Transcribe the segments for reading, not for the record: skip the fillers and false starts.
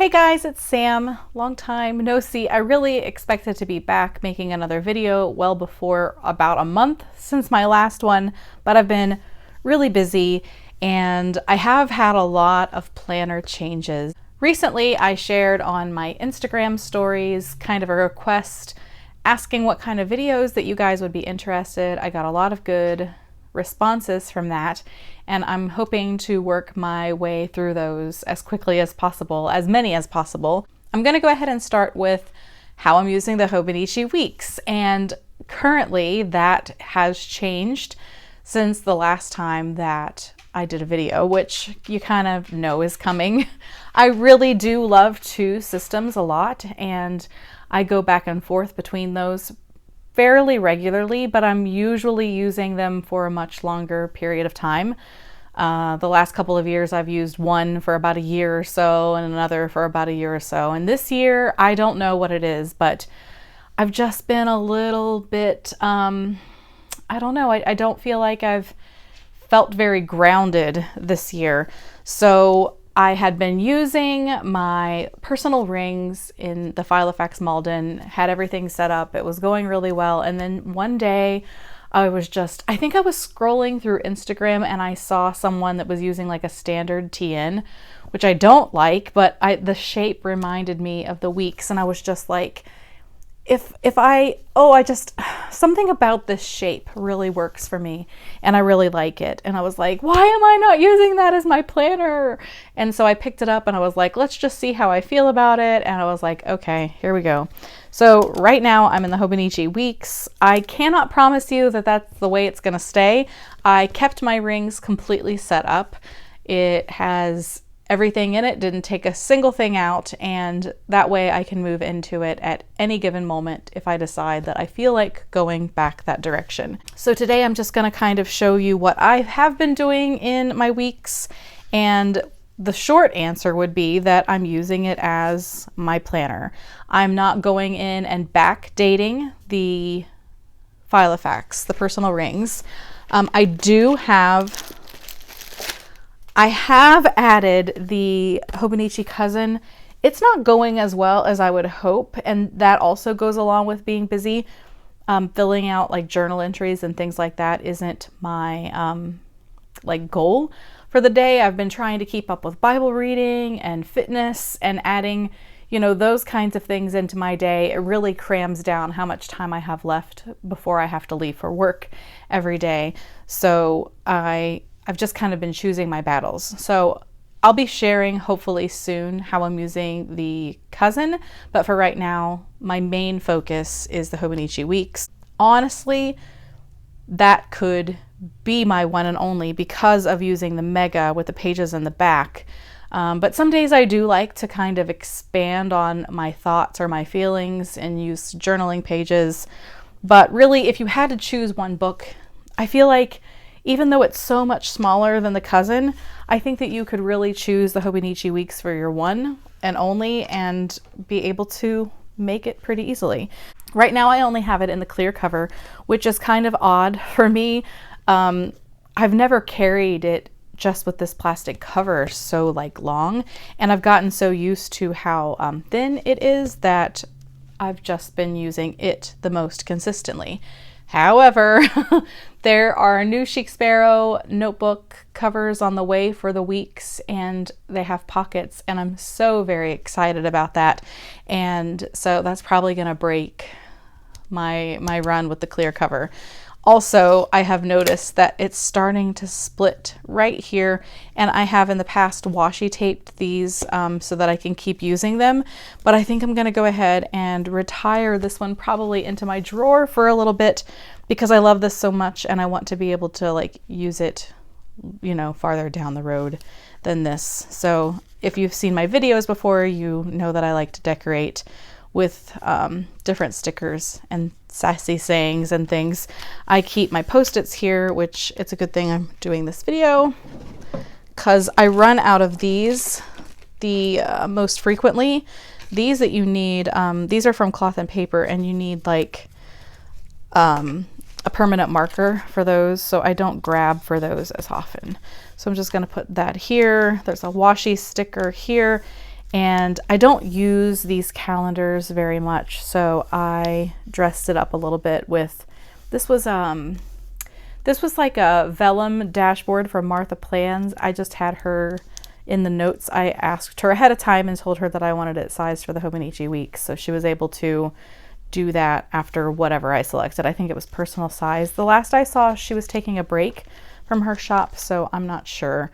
Hey guys, it's Sam. Long time no see. I really expected to be back making another video well before about a month since my last one, but I've been really busy and I have had a lot of planner changes. Recently, I shared on my Instagram stories kind of a request asking what kind of videos that you guys would be interested. I got a lot of good responses from that, and I'm hoping to work my way through those as quickly as possible, as many as possible. I'm going to go ahead and start with how I'm using the Hobonichi weeks, and currently that has changed since the last time that I did a video, which you kind of know is coming. I really do love two systems a lot, and I go back and forth between those fairly regularly, but I'm usually using them for a much longer period of time. The last couple of years I've used one for about a year or so and another for about a year or so. And this year, I don't know what it is, but I've just been a little bit, I don't know, I don't feel like I've felt very grounded this year. So I had been using my personal rings in the Filofax Malden, had everything set up, it was going really well, and then one day I think I was scrolling through Instagram and I saw someone that was using like a standard TN, which I don't like, but the shape reminded me of the weeks, and I was just like, something about this shape really works for me and I really like it. And I was like, why am I not using that as my planner? And so I picked it up and I was like, let's just see how I feel about it. And I was like, okay, here we go. So right now I'm in the Hobonichi weeks. I cannot promise you that that's the way it's going to stay. I kept my rings completely set up. It has everything in it, didn't take a single thing out, and that way I can move into it at any given moment if I decide that I feel like going back that direction. So today I'm just going to kind of show you what I have been doing in my weeks, and the short answer would be that I'm using it as my planner. I'm not going in and backdating the Filofax, the personal rings. I have added the Hobonichi cousin. It's not going as well as I would hope, and that also goes along with being busy. Filling out like journal entries and things like that isn't my goal for the day. I've been trying to keep up with Bible reading and fitness and adding, those kinds of things into my day. It really crams down how much time I have left before I have to leave for work every day. So I've just kind of been choosing my battles. So I'll be sharing hopefully soon how I'm using the cousin, but for right now, my main focus is the Hobonichi weeks. Honestly, that could be my one and only because of using the Mega with the pages in the back. But some days I do like to kind of expand on my thoughts or my feelings and use journaling pages. But really, if you had to choose one book, I feel like even though it's so much smaller than the cousin, I think that you could really choose the Hobonichi weeks for your one and only and be able to make it pretty easily. Right now I only have it in the clear cover, which is kind of odd for me. I've never carried it just with this plastic cover so long, and I've gotten so used to how thin it is that I've just been using it the most consistently. However, there are new Chic Sparrow notebook covers on the way for the weeks, and they have pockets, and I'm so very excited about that. And so that's probably going to break my run with the clear cover. Also, I have noticed that it's starting to split right here, and I have in the past washi taped these so that I can keep using them, but I think I'm going to go ahead and retire this one probably into my drawer for a little bit because I love this so much and I want to be able to use it, farther down the road than this. So if you've seen my videos before, you know that I like to decorate with different stickers and sassy sayings and things. I keep my Post-its here, which it's a good thing I'm doing this video because I run out of these most frequently. These that you need, these are from Cloth and Paper, and you need a permanent marker for those, so I don't grab for those as often. So I'm just going to put that here. There's a washi sticker here, And I don't use these calendars very much, so I dressed it up a little bit with, this was like a vellum dashboard from Martha Plans. I just had her in the notes. I asked her ahead of time and told her that I wanted it sized for the Hobonichi week, so she was able to do that after whatever I selected. I think it was personal size. The last I saw, she was taking a break from her shop, so I'm not sure.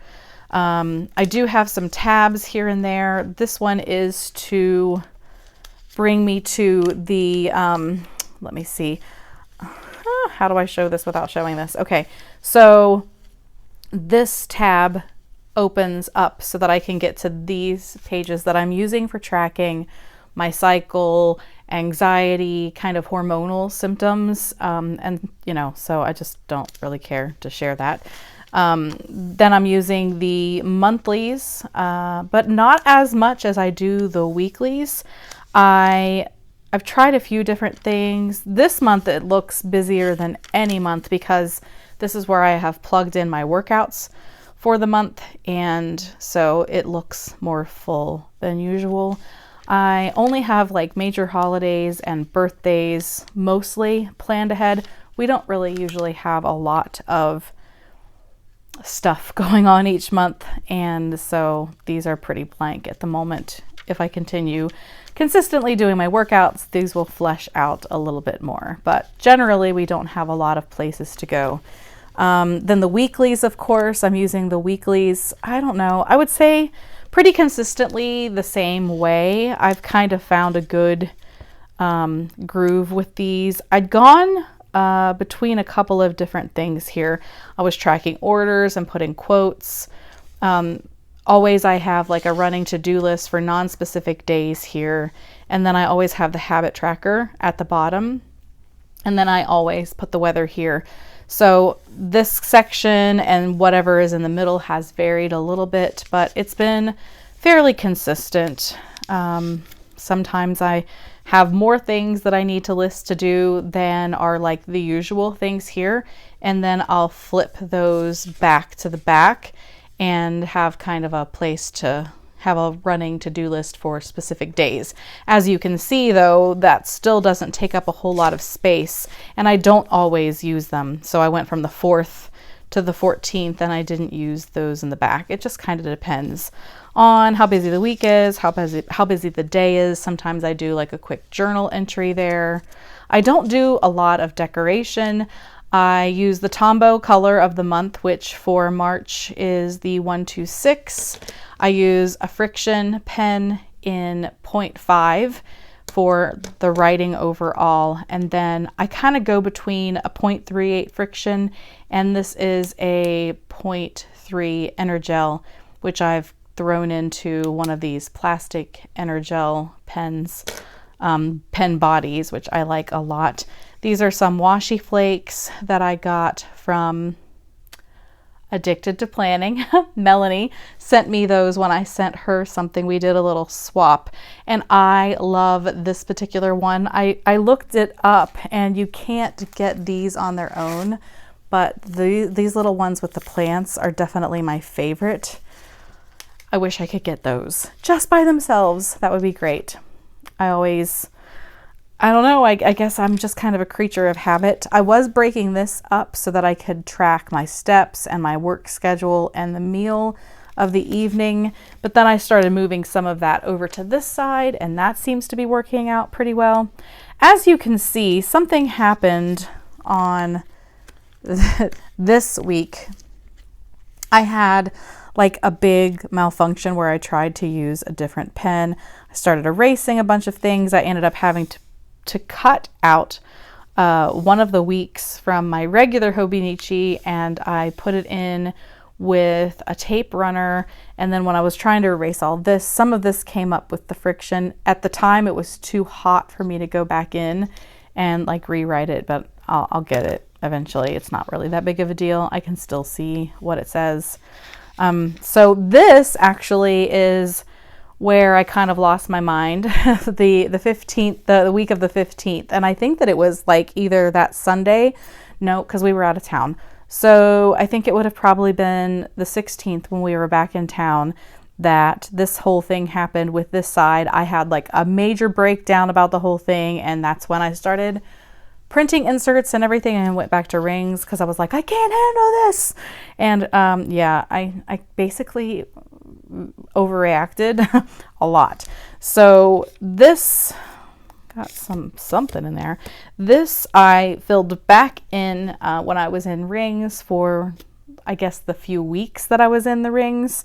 I do have some tabs here and there. This one is to bring me to the, let me see. How do I show this without showing this? Okay, so this tab opens up so that I can get to these pages that I'm using for tracking my cycle, anxiety, kind of hormonal symptoms. And, you know, so I just don't really care to share that. Then I'm using the monthlies, but not as much as I do the weeklies. I've tried a few different things. This month it looks busier than any month because this is where I have plugged in my workouts for the month, and so it looks more full than usual. I only have like major holidays and birthdays mostly planned ahead. We don't really usually have a lot of stuff going on each month, and so these are pretty blank at the moment. If I continue consistently doing my workouts, these will flesh out a little bit more, but generally we don't have a lot of places to go. Then the weeklies, of course, I'm using the weeklies, I don't know, I would say pretty consistently the same way. I've kind of found a good groove with these. I'd gone between a couple of different things here. I was tracking orders and putting quotes. Always I have like a running to-do list for non-specific days here. And then I always have the habit tracker at the bottom. And then I always put the weather here. So this section and whatever is in the middle has varied a little bit, but it's been fairly consistent. Sometimes I have more things that I need to list to do than are like the usual things here. And then I'll flip those back to the back and have kind of a place to have a running to-do list for specific days. As you can see though, that still doesn't take up a whole lot of space, and I don't always use them. So I went from the 4th to the 14th and I didn't use those in the back. It just kind of depends on how busy the week is, how busy the day is. Sometimes I do like a quick journal entry there. I don't do a lot of decoration. I use the Tombow color of the month, which for March is the 126. I use a friction pen in 0.5 for the writing overall, and then I kind of go between a 0.38 friction, and this is a 0.3 Energel, which I've thrown into one of these plastic Energel pens, pen bodies, which I like a lot. These are some washi flakes that I got from Addicted to Planning. Melanie sent me those when I sent her something. We did a little swap, and I love this particular one. I looked it up, and you can't get these on their own, but these little ones with the plants are definitely my favorite. I wish I could get those just by themselves. That would be great. I don't know, I guess I'm just kind of a creature of habit. I was breaking this up so that I could track my steps and my work schedule and the meal of the evening, but then I started moving some of that over to this side, and that seems to be working out pretty well. As you can see, something happened on this week. I had like a big malfunction where I tried to use a different pen. I started erasing a bunch of things. I ended up having to cut out one of the weeks from my regular Hobonichi, and I put it in with a tape runner. And then when I was trying to erase all this, some of this came up with the friction. At the time it was too hot for me to go back in and like rewrite it, but I'll get it eventually. It's not really that big of a deal. I can still see what it says. So this actually is where I kind of lost my mind, the 15th, the week of the 15th. And I think that it was like either that Sunday, no, because we were out of town. So I think it would have probably been the 16th when we were back in town that this whole thing happened with this side. I had like a major breakdown about the whole thing, and that's when I started printing inserts and everything and went back to rings because I was like, I can't handle this. And yeah, I basically overreacted a lot. So this got something in there. This I filled back in when I was in rings for, I guess, the few weeks that I was in the rings.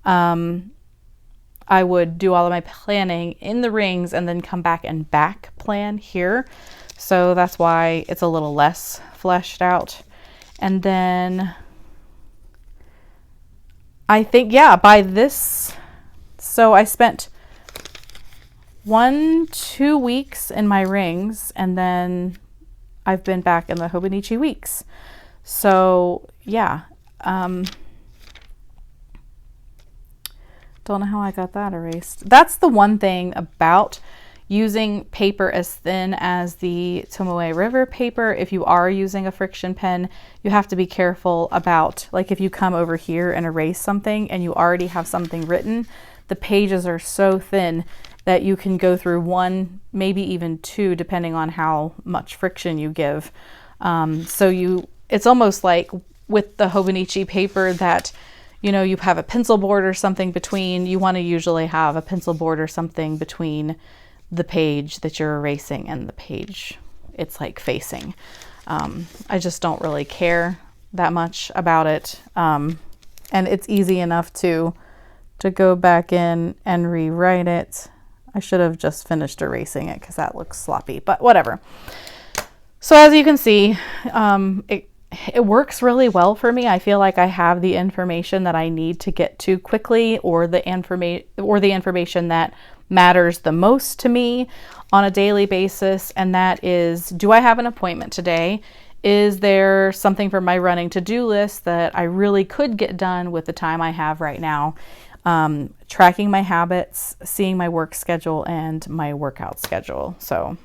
I would do all of my planning in the rings and then come back and back plan here. So that's why it's a little less fleshed out. And then I think, yeah, by this, so I spent 1-2 weeks in my rings, and then I've been back in the Hobonichi weeks. So yeah, don't know how I got that erased. That's the one thing about using paper as thin as the Tomoe River paper. If you are using a friction pen, you have to be careful about, like, if you come over here and erase something and you already have something written, the pages are so thin that you can go through 1, maybe even 2, depending on how much friction you give. It's almost like with the Hobonichi paper that, you know, you have a pencil board or something between. You want to usually have a pencil board or something between the page that you're erasing and the page it's like facing. I just don't really care that much about it. And it's easy enough to go back in and rewrite it. I should have just finished erasing it because that looks sloppy, but whatever. So as you can see, it works really well for me. I feel like I have the information that I need to get to quickly, or the information that matters the most to me on a daily basis. And that is, do I have an appointment today? Is there something for my running to-do list that I really could get done with the time I have right now? Tracking my habits, seeing my work schedule and my workout schedule. So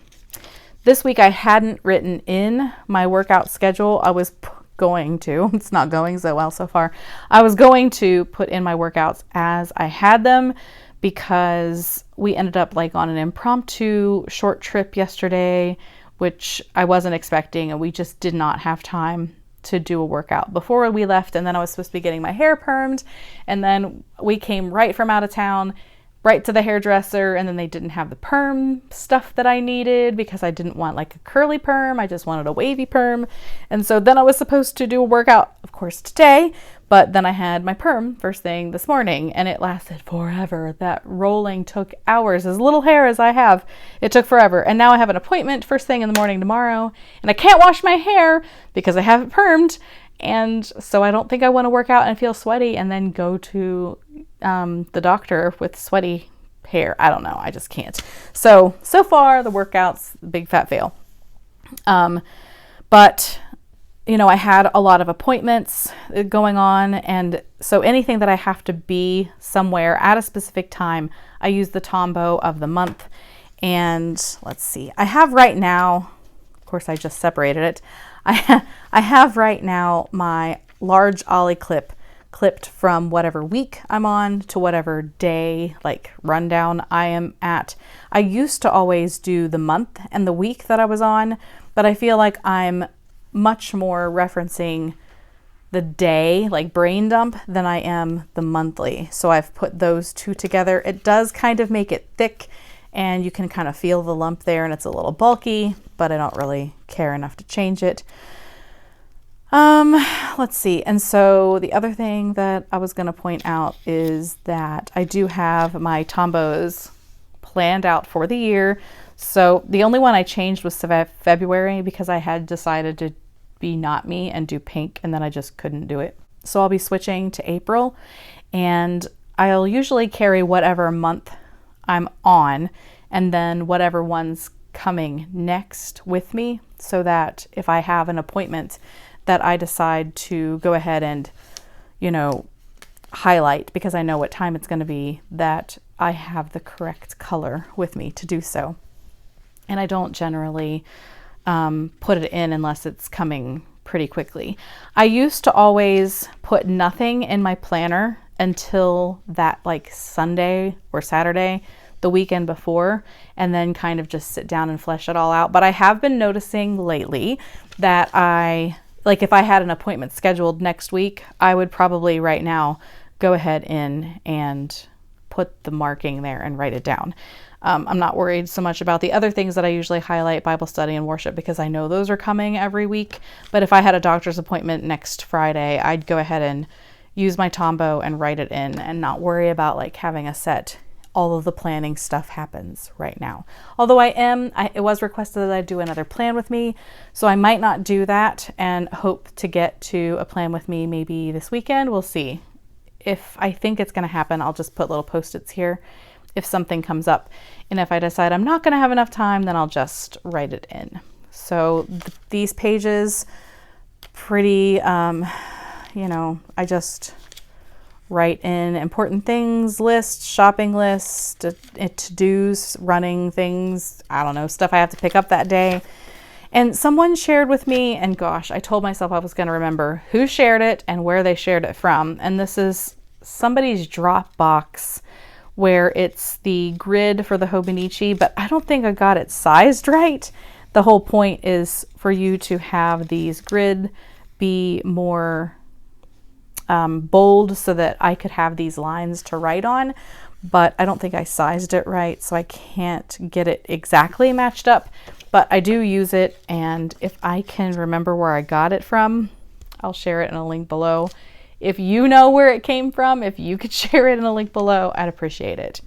this week I hadn't written in my workout schedule. I was going to, it's not going so well so far. I was going to put in my workouts as I had them, because we ended up like on an impromptu short trip yesterday, which I wasn't expecting, and we just did not have time to do a workout before we left. And then I was supposed to be getting my hair permed, and then we came right from out of town, right to the hairdresser, and then they didn't have the perm stuff that I needed because I didn't want like a curly perm. I just wanted a wavy perm. And so then I was supposed to do a workout, of course, today, but then I had my perm first thing this morning, and it lasted forever. That rolling took hours. As little hair as I have, it took forever. And now I have an appointment first thing in the morning tomorrow, and I can't wash my hair because I have it permed. And so I don't think I want to work out and feel sweaty and then go to the doctor with sweaty hair. I don't know. I just can't. So far the workout's a big fat fail. But you know, I had a lot of appointments going on, and so anything that I have to be somewhere at a specific time, I use the Tombow of the month. And let's see, I have right now, of course I just separated it, I have right now my large ollie clip clipped from whatever week I'm on to whatever day, like rundown I am at. I used to always do the month and the week that I was on, but I feel like I'm much more referencing the day, like brain dump, than I am the monthly. So I've put those two together. It does kind of make it thick, and you can kind of feel the lump there, and it's a little bulky, but I don't really care enough to change it. Let's see. And so the other thing that I was going to point out is that I do have my Tombows planned out for the year. So the only one I changed was February, because I had decided to be not me and do pink, and then I just couldn't do it. So I'll be switching to April, and I'll usually carry whatever month I'm on and then whatever one's coming next with me, so that if I have an appointment that I decide to go ahead and, you know, highlight, because I know what time it's going to be, that I have the correct color with me to do so. And I don't generally put it in unless it's coming pretty quickly. I used to always put nothing in my planner until that like Sunday or Saturday, the weekend before, and then kind of just sit down and flesh it all out. But I have been noticing lately that if I had an appointment scheduled next week, I would probably right now go ahead in and put the marking there and write it down. I'm not worried so much about the other things that I usually highlight, Bible study and worship, because I know those are coming every week. But if I had a doctor's appointment next Friday, I'd go ahead and use my Tombow and write it in and not worry about like having a set. All of the planning stuff happens right now. Although it was requested that I do another plan with me, so I might not do that and hope to get to a plan with me maybe this weekend. We'll see. If I think it's going to happen, I'll just put little post-its here if something comes up. And if I decide I'm not going to have enough time, then I'll just write it in. So these pages, pretty, I just write in important things, lists, shopping lists, to-dos, running things, I don't know, stuff I have to pick up that day. And someone shared with me, and gosh, I told myself I was going to remember who shared it and where they shared it from. And this is somebody's Dropbox where it's the grid for the Hobonichi, but I don't think I got it sized right. The whole point is for you to have these grid be more bold so that I could have these lines to write on, but I don't think I sized it right, so I can't get it exactly matched up, but I do use it, and if I can remember where I got it from, I'll share it in a link below. If you know where it came from, if you could share it in a link below, I'd appreciate it.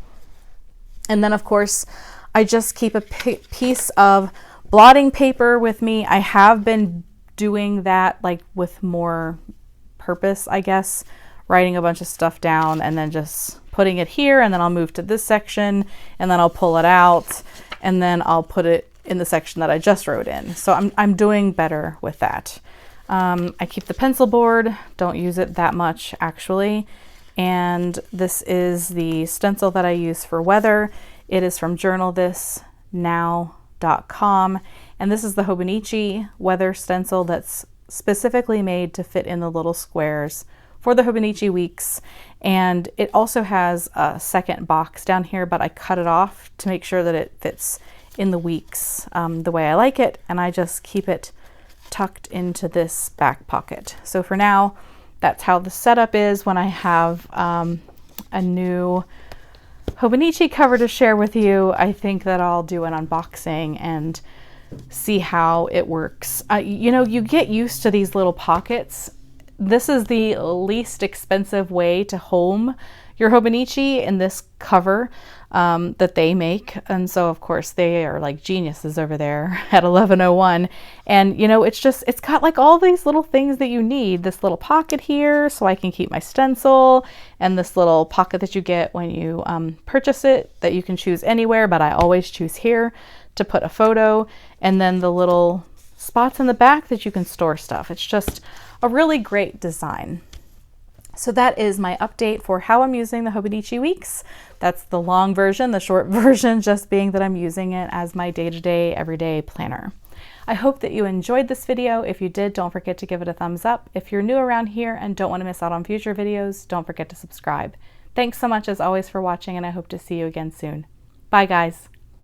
And then of course, I just keep a piece of blotting paper with me. I have been doing that like with more purpose, I guess, writing a bunch of stuff down and then just putting it here, and then I'll move to this section and then I'll pull it out and then I'll put it in the section that I just wrote in. So I'm doing better with that. I keep the pencil board, don't use it that much actually. And this is the stencil that I use for weather. It is from journalthisnow.com, and this is the Hobonichi weather stencil that's specifically made to fit in the little squares for the Hobonichi weeks. And it also has a second box down here, but I cut it off to make sure that it fits in the weeks the way I like it, and I just keep it tucked into this back pocket. So for now, that's how the setup is. When I have a new Hobonichi cover to share with you, I think that I'll do an unboxing and see how it works. You get used to these little pockets. This is the least expensive way to home your Hobonichi in this cover that they make. And so of course they are like geniuses over there at 1101. And it's got like all these little things that you need. This little pocket here so I can keep my stencil, and this little pocket that you get when you purchase it that you can choose anywhere, but I always choose here to put a photo, and then the little spots in the back that you can store stuff. It's just a really great design. So that is my update for how I'm using the Hobonichi Weeks. That's the long version, the short version just being that I'm using it as my day-to-day, everyday planner. I hope that you enjoyed this video. If you did, don't forget to give it a thumbs up. If you're new around here and don't want to miss out on future videos, don't forget to subscribe. Thanks so much as always for watching, and I hope to see you again soon. Bye guys.